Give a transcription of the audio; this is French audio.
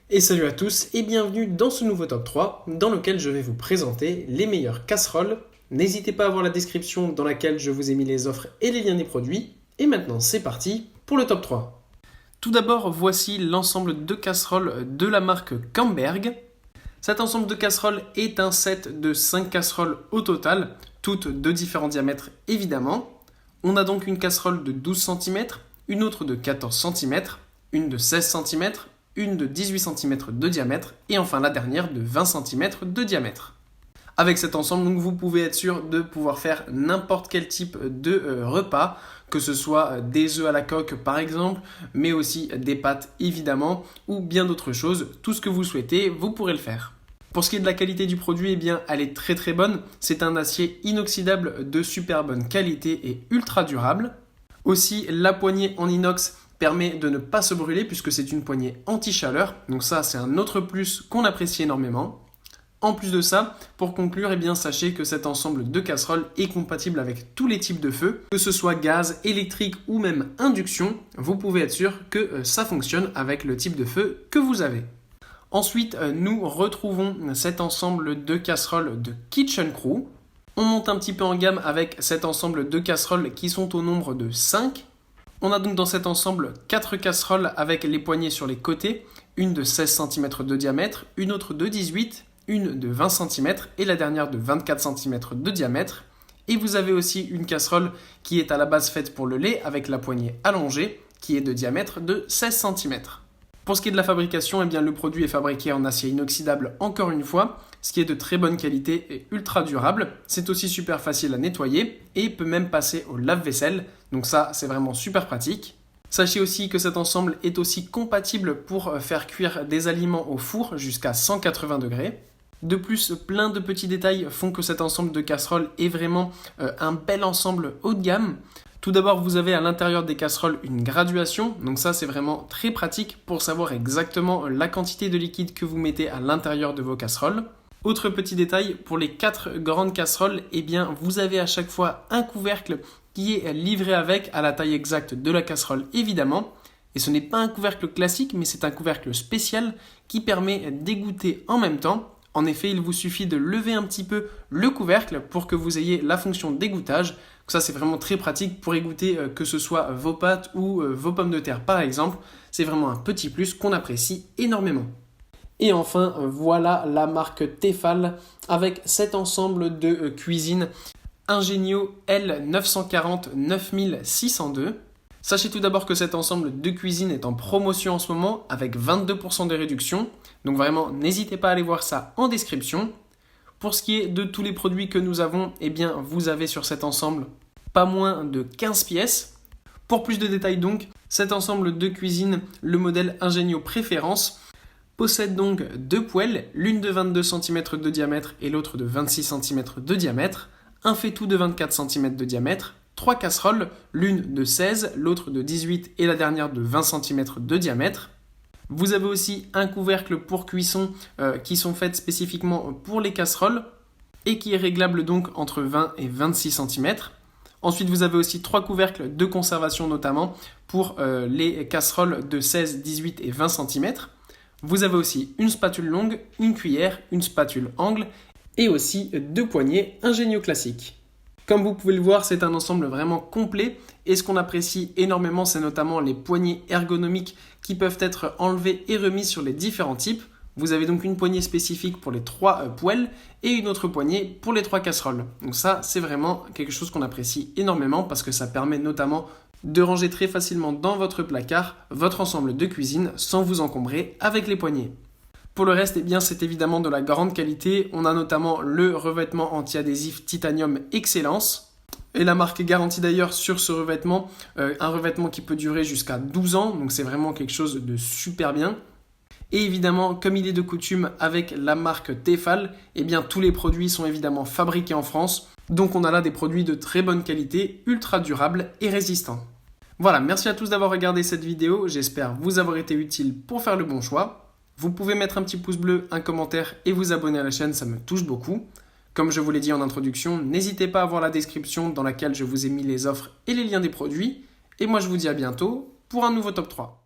Et salut à tous et bienvenue dans ce nouveau top 3 dans lequel je vais vous présenter les meilleures casseroles. N'hésitez pas à voir la description dans laquelle je vous ai mis les offres et les liens des produits. Et maintenant c'est parti pour le top 3. Tout d'abord voici l'ensemble de casseroles de la marque Camberg. Cet ensemble de casseroles est un set de 5 casseroles au total, toutes de différents diamètres évidemment. On a donc une casserole de 12 cm, une autre de 14 cm, une de 16 cm, une de 18 cm de diamètre et enfin la dernière de 20 cm de diamètre. Avec cet ensemble, donc, vous pouvez être sûr de pouvoir faire n'importe quel type de repas, que ce soit des œufs à la coque par exemple, mais aussi des pâtes évidemment, ou bien d'autres choses. Tout ce que vous souhaitez, vous pourrez le faire. Pour ce qui est de la qualité du produit, eh bien, elle est très bonne. C'est un acier inoxydable de super bonne qualité et ultra durable. Aussi, la poignée en inox permet de ne pas se brûler puisque c'est une poignée anti-chaleur. Donc ça, c'est un autre plus qu'on apprécie énormément. En plus de ça, pour conclure, eh bien, sachez que cet ensemble de casseroles est compatible avec tous les types de feux, que ce soit gaz, électrique ou même induction. Vous pouvez être sûr que ça fonctionne avec le type de feu que vous avez. Ensuite, nous retrouvons cet ensemble de casseroles de Kitchen Crew. On monte un petit peu en gamme avec cet ensemble de casseroles qui sont au nombre de 5. On a donc dans cet ensemble 4 casseroles avec les poignées sur les côtés, une de 16 cm de diamètre, une autre de 18, une de 20 cm et la dernière de 24 cm de diamètre. Et vous avez aussi une casserole qui est à la base faite pour le lait avec la poignée allongée qui est de diamètre de 16 cm. Pour ce qui est de la fabrication, eh bien, le produit est fabriqué en acier inoxydable encore une fois, ce qui est de très bonne qualité et ultra durable. C'est aussi super facile à nettoyer et peut même passer au lave-vaisselle, donc ça c'est vraiment super pratique. Sachez aussi que cet ensemble est aussi compatible pour faire cuire des aliments au four jusqu'à 180 degrés. De plus, plein de petits détails font que cet ensemble de casseroles est vraiment un bel ensemble haut de gamme. Tout d'abord, vous avez à l'intérieur des casseroles une graduation, donc ça c'est vraiment très pratique pour savoir exactement la quantité de liquide que vous mettez à l'intérieur de vos casseroles. Autre petit détail, pour les 4 grandes casseroles, eh bien, vous avez à chaque fois un couvercle qui est livré avec à la taille exacte de la casserole évidemment. Et ce n'est pas un couvercle classique, mais c'est un couvercle spécial qui permet d'égoutter en même temps. En effet, il vous suffit de lever un petit peu le couvercle pour que vous ayez la fonction d'égouttage. Ça, c'est vraiment très pratique pour égoutter que ce soit vos pâtes ou vos pommes de terre par exemple. C'est vraiment un petit plus qu'on apprécie énormément. Et enfin, voilà la marque Tefal avec cet ensemble de cuisine Ingenio L940 9602. Sachez tout d'abord que cet ensemble de cuisine est en promotion en ce moment avec 22% de réduction. Donc vraiment, n'hésitez pas à aller voir ça en description. Pour ce qui est de tous les produits que nous avons, eh bien, vous avez sur cet ensemble pas moins de 15 pièces. Pour plus de détails donc, cet ensemble de cuisine, le modèle Ingenio Préférence, possède donc 2 poêles, l'une de 22 cm de diamètre et l'autre de 26 cm de diamètre, un faitout de 24 cm de diamètre, 3 casseroles, l'une de 16, l'autre de 18 et la dernière de 20 cm de diamètre. Vous avez aussi un couvercle pour cuisson qui sont faites spécifiquement pour les casseroles et qui est réglable donc entre 20 et 26 cm. Ensuite, vous avez aussi 3 couvercles de conservation notamment pour les casseroles de 16, 18 et 20 cm. Vous avez aussi une spatule longue, une cuillère, une spatule angle et aussi 2 poignées Ingenio classiques. Comme vous pouvez le voir, c'est un ensemble vraiment complet et ce qu'on apprécie énormément, c'est notamment les poignées ergonomiques qui peuvent être enlevées et remises sur les différents types. Vous avez donc une poignée spécifique pour les 3 poêles et une autre poignée pour les 3 casseroles. Donc ça, c'est vraiment quelque chose qu'on apprécie énormément parce que ça permet notamment de ranger très facilement dans votre placard votre ensemble de cuisine sans vous encombrer avec les poignées. Pour le reste, eh bien, c'est évidemment de la grande qualité. On a notamment le revêtement anti-adhésif Titanium Excellence. Et la marque garantit d'ailleurs sur ce revêtement un revêtement qui peut durer jusqu'à 12 ans. Donc c'est vraiment quelque chose de super bien. Et évidemment, comme il est de coutume avec la marque Tefal, eh bien, tous les produits sont évidemment fabriqués en France. Donc on a là des produits de très bonne qualité, ultra durables et résistants. Voilà, merci à tous d'avoir regardé cette vidéo. J'espère vous avoir été utile pour faire le bon choix. Vous pouvez mettre un petit pouce bleu, un commentaire et vous abonner à la chaîne, ça me touche beaucoup. Comme je vous l'ai dit en introduction, n'hésitez pas à voir la description dans laquelle je vous ai mis les offres et les liens des produits. Et moi je vous dis à bientôt pour un nouveau top 3.